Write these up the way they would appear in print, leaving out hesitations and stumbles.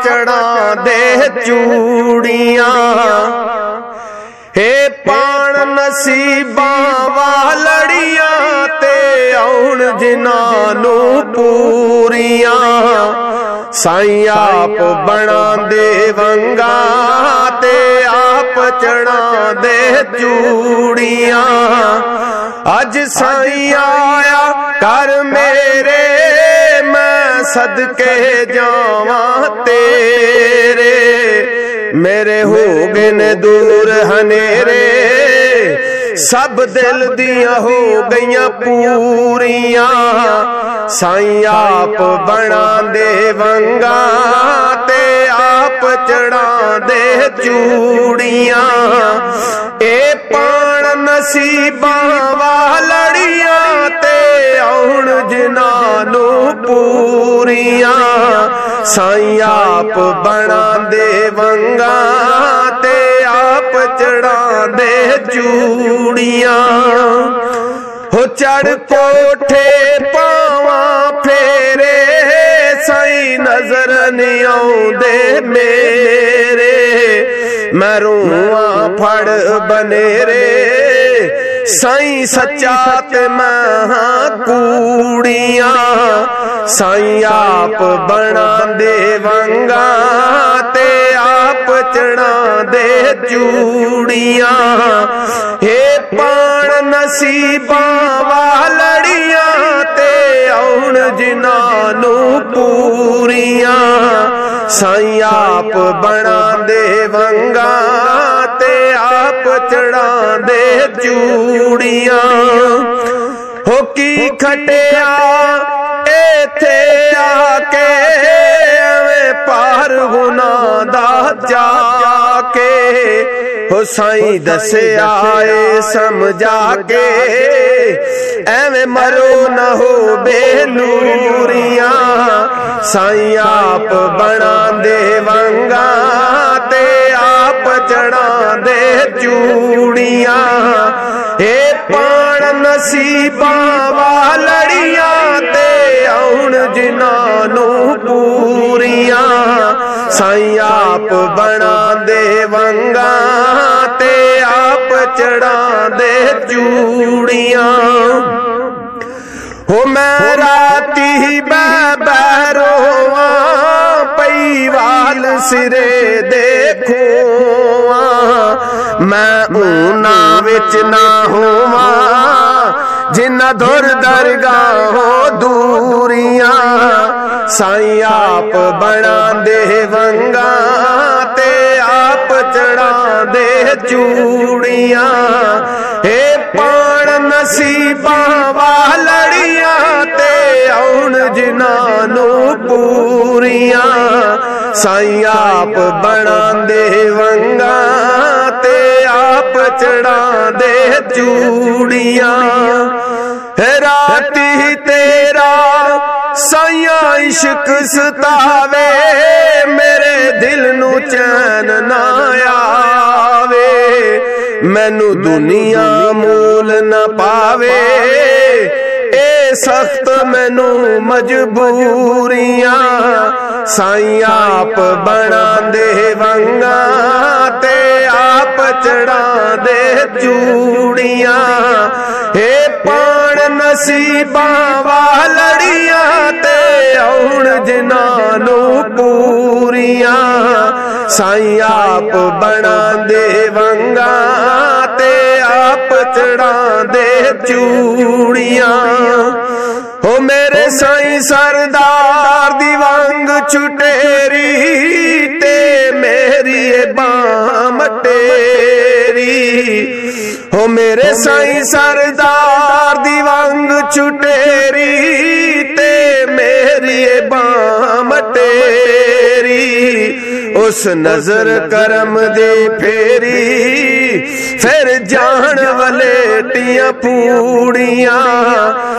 चढ़ा दे चूड़ियां। हे पाण नसीबां वालड़ियां ते आउण जिन्हां नू पूरियां। साईं आप बना दे वंगा ते आप चढ़ा दे चूड़ियां। अज साईं आया कर मेरे मैं सदके जावां तेरे। मेरे हो गए ने दूर हनेरे सब दिल दियां हो गईयां पूरियां। साईं आप बना दे वंगा ते आप चढ़ा दे चूड़ियां। ए पाण नसीबां वालड़ियां ते आउण जिन्हां नू पूरियां। साईं आप बना दे वंगा ते आप चढ़ा दे चूड़ियां। हो चढ़ कोठे पावा फेरे साईं नजर नहीं आउंदे मेरे। मैं रूआं फड़ बनेरे साईं सच्चा ते मैं कूड़ियां। साईं आप बना दे वंगा ते आप चढ़ा दे चूड़ियां। हे पाण नसीबां वालड़ियां ते आउण जिन्हां नू पूरियां। साईं आप बना दे वंगा ते आप चढ़ा दे चूड़ियां। हो की खटिया एथे आके एवें पार गुनाह दा जाके। हो साईं दसे आए समझा के एवें मरो न हो बेनूरियां। साईं आप बना दे वंगा ते आप चढ़ा दे चूड़ियां। हे पाण नसीबां वालड़ियां ते आउण जिन्हां नू पूरियां। साईं आप बना दे वंगा ते आप चढ़ा दे चूड़ियां। हो मैं राती बैरोवा पई वाल सिरे देखोवा। मैं ऊना विच ना होवा जिन्ना धुर दरगाहों दूरियां। साईं आप बना दे वंगा ते आप चढ़ा दे चूड़ियां। हे पाण नसीबां वालड़ियां ते आउण जिन्हां नू पूरियां। साईं आप बना दे वंगा ते आप चढ़ा दे चूड़ियां। राती तेरा साईं इश्क सतावे मेरे दिल नू चैन ना आवे। मैनू दुनिया मूल न पावे ए सख्त मैनू मजबूरियां। साईं आप बना दे वंगा ते आप चढ़ा दे चूड़ियां। हे पाण नसीबां वालड़ियां ते आउण जिन्हां नू पूरियां। साईं आप बना दे वंगा ते आप चढ़ा दे चूड़ियां। हो मेरे साईं सरदार दी वांग छुटेरी ते मेरी बाम टेरी। हो मेरे साईं सरदार दी वांग छुटेरी ते मेरी बाम टेरी। उस नजर करम दे फेरी फिर जान वलेटियां पूड़ियां।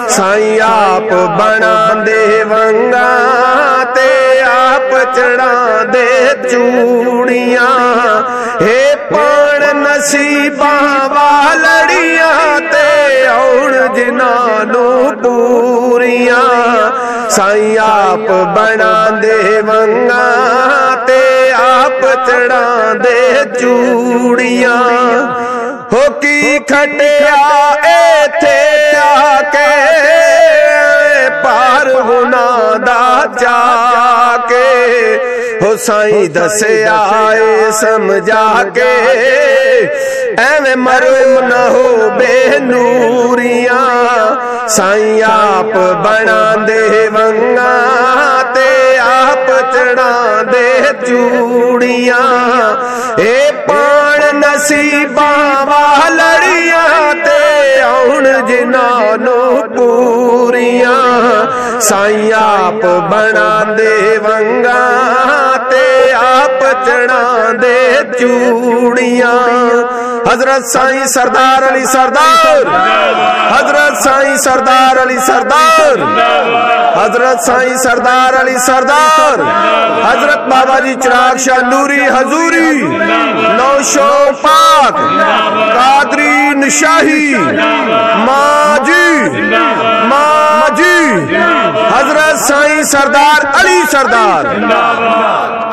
साईं आप बना दे वंगा ते आप चढ़ा दे चूड़ियां। हे पाण नसीबां वालड़ियां ते आउण जिन्हां नू पूरियां। साईं आप बना दे वंगा चढ़ांदे चूड़ियां हो की खटिया इत्थे आके पार गुनाह दा जाके हो साईं दस्या ए समझा के एवें मरूम न हो बेनूरियां साईं आप बनांदे वंगा ते आप चढ़ांदे चूड़ियां ए पाण नसीबा वालड़ियां ते आउण जिन्हां नू पूरियां साईं आप बनांदे वंगा ते आप चढ़ांदे चूड़ियां हजरत साईं सरदार अली सरदार हजरत साईं सरदार अली सरदार हजरत साईं सरदार अली सरदार हजरत बाबा जी चिराग शाह नूरी हजूरी नौशो पाक कादरी निशाही माजी हजरत साईं सरदार अली सरदार